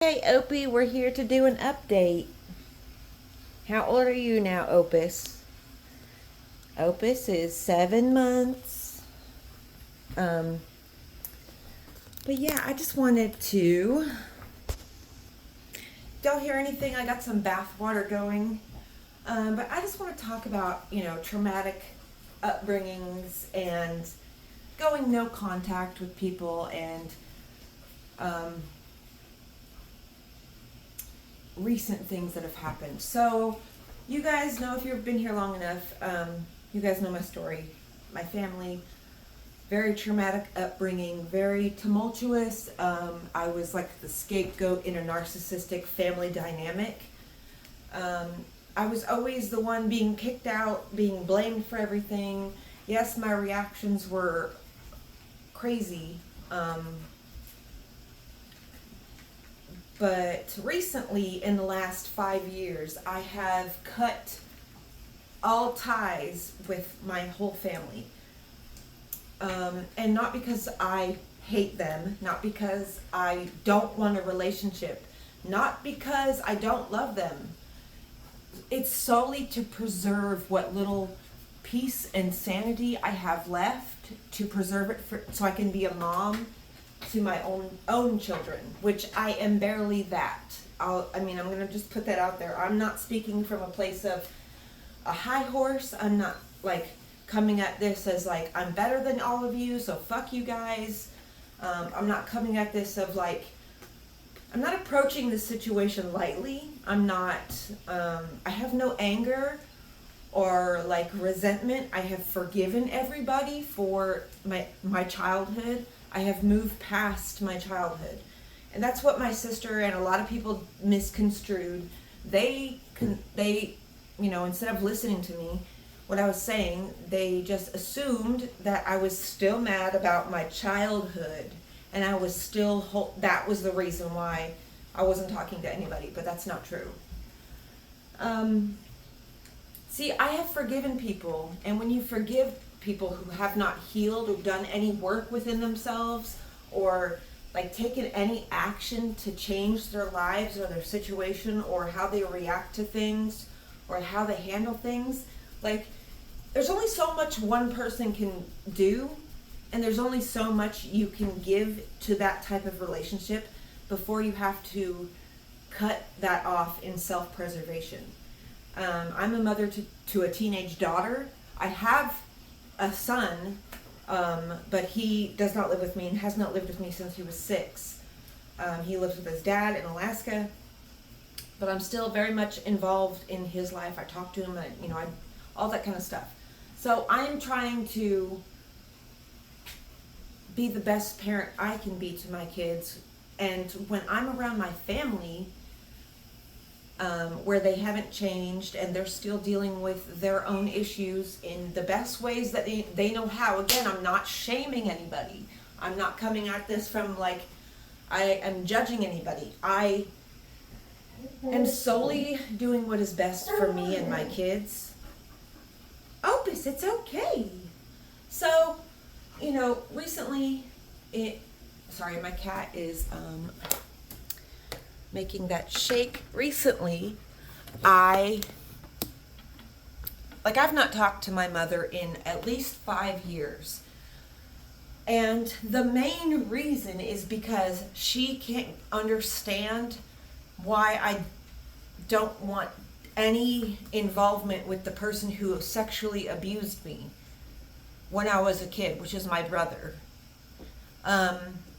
Hey Opie, we're here to do an update. How old are you now, Opus? Opus is 7 months. Um, but yeah, I just wanted to. Don't hear anything. I got some bath water going. But I just want to talk about, traumatic upbringings and going no contact with people and um, recent things that have happened. So, you guys know, if you've been here long enough, you guys know my story. My family, very traumatic upbringing, very tumultuous. I was like the scapegoat in a narcissistic family dynamic. Um, I was always the one being kicked out, being blamed for everything. Yes, my reactions were crazy. But recently, in the last 5 years, I have cut all ties with my whole family. And not because I hate them, not because I don't want a relationship, not because I don't love them. It's solely to preserve what little peace and sanity I have left, to preserve it so I can be a mom to my own children, which I am barely that. I'm going to just put that out there. I'm not speaking from a place of a high horse. I'm not like coming at this as like I'm better than all of you, so fuck you guys. I'm not coming at this of like, I'm not approaching this situation lightly. I'm not, I have no anger or like resentment. I have forgiven everybody for my childhood. I have moved past my childhood. And that's what my sister and a lot of people misconstrued. They instead of listening to me, what I was saying, they just assumed that I was still mad about my childhood. And I was still, that was the reason why I wasn't talking to anybody. But that's not true. See, I have forgiven people. And when you forgive people who have not healed or done any work within themselves or like taken any action to change their lives or their situation or how they react to things or how they handle things, like there's only so much one person can do, and there's only so much you can give to that type of relationship before you have to cut that off in self-preservation. I'm a mother to a teenage daughter. I have a son, but he does not live with me and has not lived with me since he was 6. He lives with his dad in Alaska, but I'm still very much involved in his life. I talk to him, all that kind of stuff. So I'm trying to be the best parent I can be to my kids. And when I'm around my family, where they haven't changed and they're still dealing with their own issues in the best ways that they know how. Again, I'm not shaming anybody. I'm not coming at this from like I am judging anybody. I am solely doing what is best for me and my kids. Opus, it's okay. So, recently sorry, my cat is making that shake. Recently, I've not talked to my mother in at least 5 years. And the main reason is because she can't understand why I don't want any involvement with the person who sexually abused me when I was a kid, which is my brother.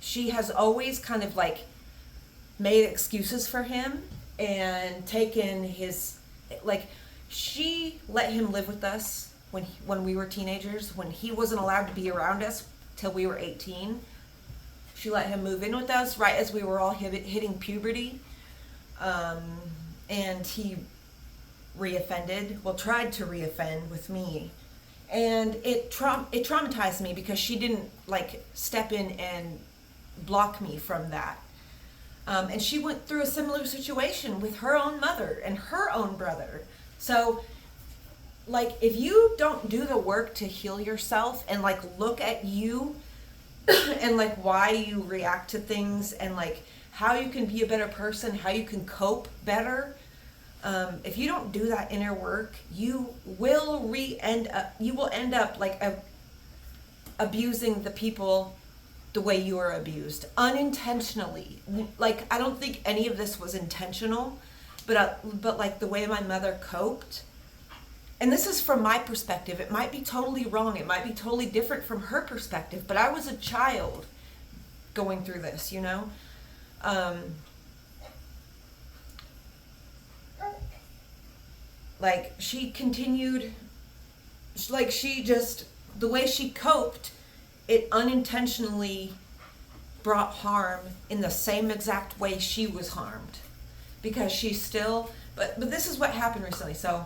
She has always kind of like made excuses for him and taken his, like, she let him live with us when we were teenagers, when he wasn't allowed to be around us till we were 18. She let him move in with us right as we were all hitting puberty. And he tried to reoffend with me. And it traumatized me because she didn't like step in and block me from that. And she went through a similar situation with her own mother and her own brother. So, like, if you don't do the work to heal yourself and, like, look at you and, like, why you react to things and, like, how you can be a better person, how you can cope better. If you don't do that inner work, you will end up like abusing the people the way you were abused, unintentionally. Like, I don't think any of this was intentional, but like the way my mother coped, and this is from my perspective, it might be totally wrong, it might be totally different from her perspective, but I was a child going through this, you know? Like, she continued, like, she just, the way she coped, it unintentionally brought harm in the same exact way she was harmed. Because she still, but this is what happened recently. So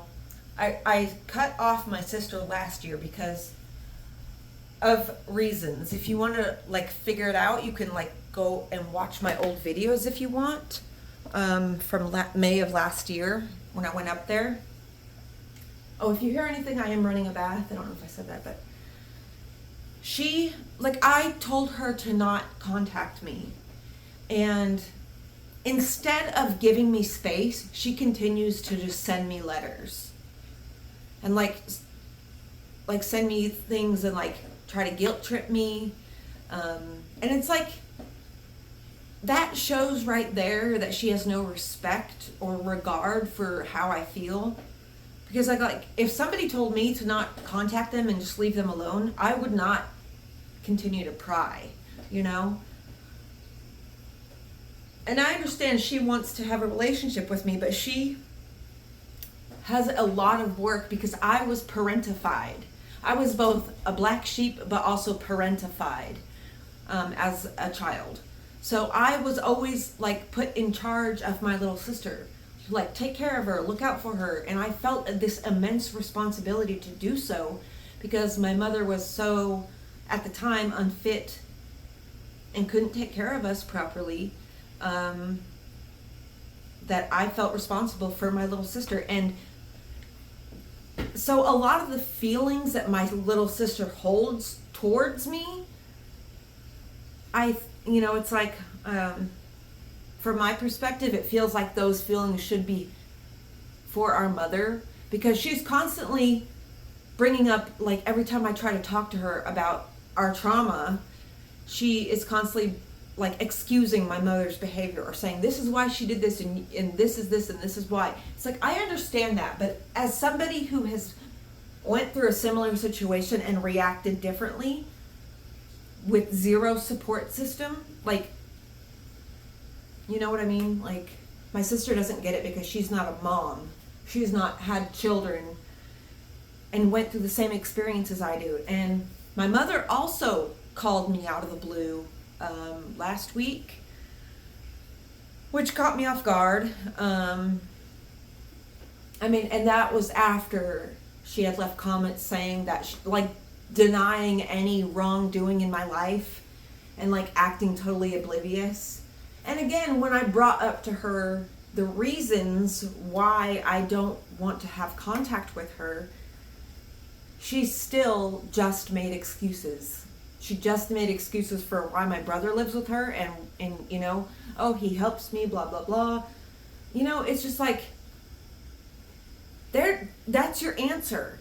I cut off my sister last year because of reasons. If you want to like figure it out, you can like go and watch my old videos if you want, from May of last year when I went up there. Oh, if you hear anything, I am running a bath. I don't know if I said that, but she, like, I told her to not contact me. And instead of giving me space, she continues to just send me letters. And like send me things and like try to guilt trip me. And it's like, that shows right there that she has no respect or regard for how I feel. Because like if somebody told me to not contact them and just leave them alone, I would not continue to pry, you know? And I understand she wants to have a relationship with me, but she has a lot of work because I was parentified. I was both a black sheep, but also parentified as a child. So I was always like put in charge of my little sister. Like, take care of her, look out for her. And I felt this immense responsibility to do so because my mother was so, at the time, unfit and couldn't take care of us properly, that I felt responsible for my little sister. And so a lot of the feelings that my little sister holds towards me, it's like, from my perspective, it feels like those feelings should be for our mother, because she's constantly bringing up, like, every time I try to talk to her about our trauma, she is constantly like excusing my mother's behavior or saying this is why she did this and this is this and this is why. It's like, I understand that, but as somebody who has went through a similar situation and reacted differently with zero support system, like, you know what I mean? Like, my sister doesn't get it because she's not a mom. She's not had children and went through the same experiences I do. And my mother also called me out of the blue last week, which caught me off guard. And that was after she had left comments saying that, denying any wrongdoing in my life and, like, acting totally oblivious. And again, when I brought up to her the reasons why I don't want to have contact with her, she still just made excuses. She just made excuses for why my brother lives with her and oh, he helps me, blah, blah, blah. It's just like, that's your answer.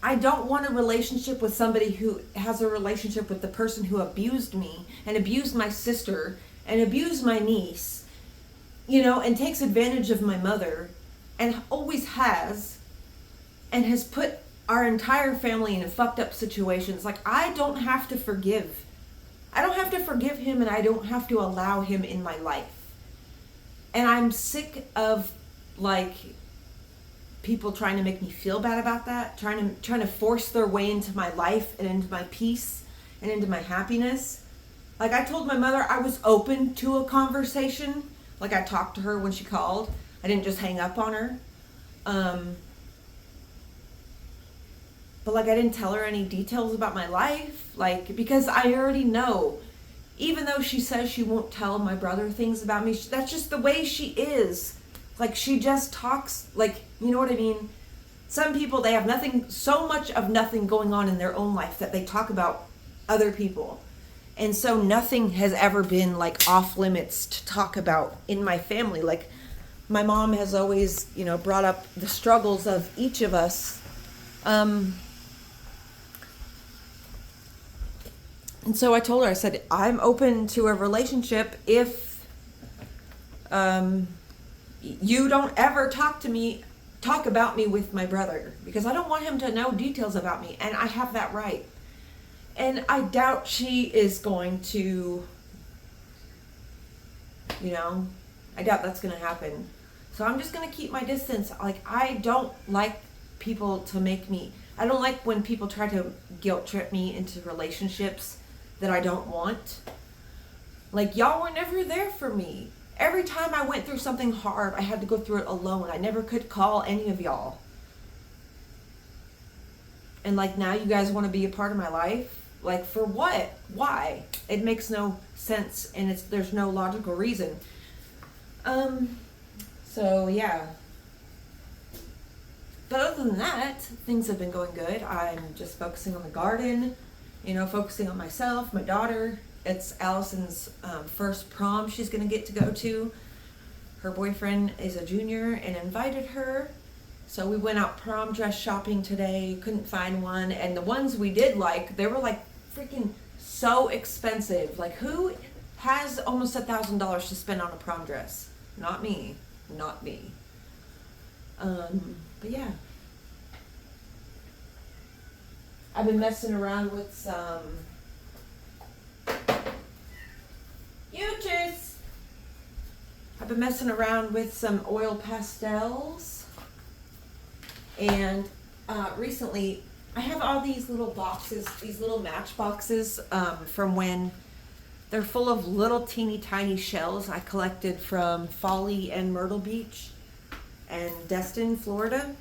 I don't want a relationship with somebody who has a relationship with the person who abused me and abused my sister and abused my niece, and takes advantage of my mother and always has, and has put our entire family in fucked up situations. Like, I don't have to forgive. I don't have to forgive him, and I don't have to allow him in my life. And I'm sick of, like, people trying to make me feel bad about that, trying to force their way into my life and into my peace and into my happiness. Like, I told my mother I was open to a conversation. Like, I talked to her when she called. I didn't just hang up on her. But, like, I didn't tell her any details about my life. Like, because I already know. Even though she says she won't tell my brother things about me, that's just the way she is. Like, she just talks, like, you know what I mean? Some people, they have so much of nothing going on in their own life that they talk about other people. And so nothing has ever been like off limits to talk about in my family. Like my mom has always, brought up the struggles of each of us. And so I told her, I said, I'm open to a relationship if you don't ever talk about me with my brother, because I don't want him to know details about me, and I have that right. And I doubt she is going to, I doubt that's going to happen. So I'm just going to keep my distance. Like, I don't like people to I don't like when people try to guilt trip me into relationships that I don't want. Like, y'all were never there for me. Every time I went through something hard, I had to go through it alone. I never could call any of y'all. And like, now you guys want to be a part of my life? Like, for what? Why? It makes no sense, and there's no logical reason. So yeah. But other than that, things have been going good. I'm just focusing on the garden, focusing on myself, my daughter. It's Allison's first prom she's going to get to go to. Her boyfriend is a junior and invited her. So we went out prom dress shopping today, couldn't find one. And the ones we did like, they were like freaking so expensive. Like, who has almost $1,000 to spend on a prom dress? Not me. But yeah. I've been messing around with some I've been messing around with some oil pastels. And recently, I have all these little boxes, these little match boxes from when they're full of little teeny tiny shells I collected from Folly and Myrtle Beach and Destin, Florida.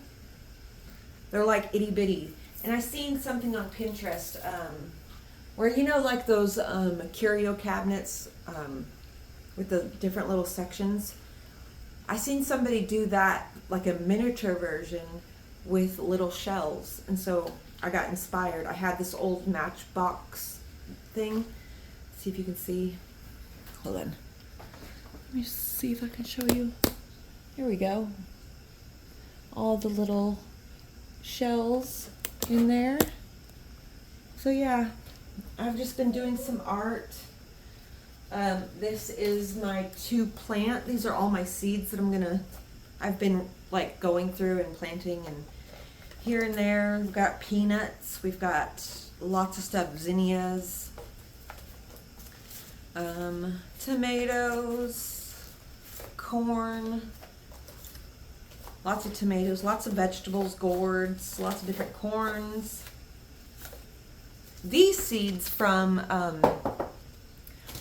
They're like itty bitty. And I seen something on Pinterest where, like those curio cabinets with the different little sections. I seen somebody do that, like a miniature version with little shells, and so I got inspired. I had this old matchbox thing. See if you can see. Hold on. Let me see if I can show you. Here we go. All the little shells in there. So yeah, I've just been doing some art. This is my 2 plant. These are all my seeds that I've been like going through and planting, and here and there. We've got peanuts. We've got lots of stuff. Zinnias. Tomatoes. Corn. Lots of tomatoes. Lots of vegetables. Gourds. Lots of different corns. These seeds from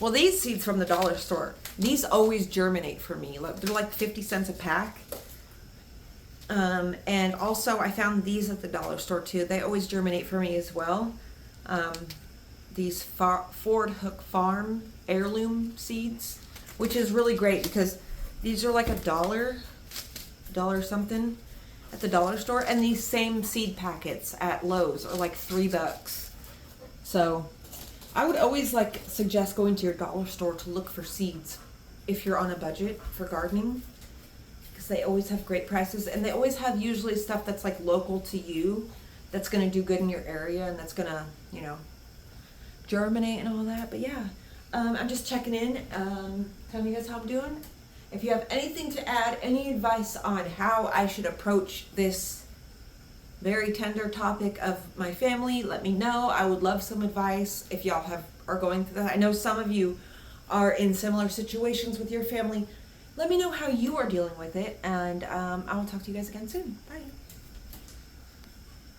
the dollar store. These always germinate for me. They're like 50 cents a pack. And also I found these at the dollar store too. They always germinate for me as well. These Ford Hook Farm heirloom seeds, which is really great because these are like $1 something at the dollar store, and these same seed packets at Lowe's are like $3. So I would always suggest going to your dollar store to look for seeds if you're on a budget for gardening, because they always have great prices, and they always have usually stuff that's like local to you, that's going to do good in your area, and that's going to, germinate and all that. But yeah, I'm just checking in, telling you guys how I'm doing. If you have anything to add, any advice on how I should approach this very tender topic of my family, let me know. I would love some advice if y'all are going through that. I know some of you are in similar situations with your family. Let me know how you are dealing with it, and I will talk to you guys again soon. Bye.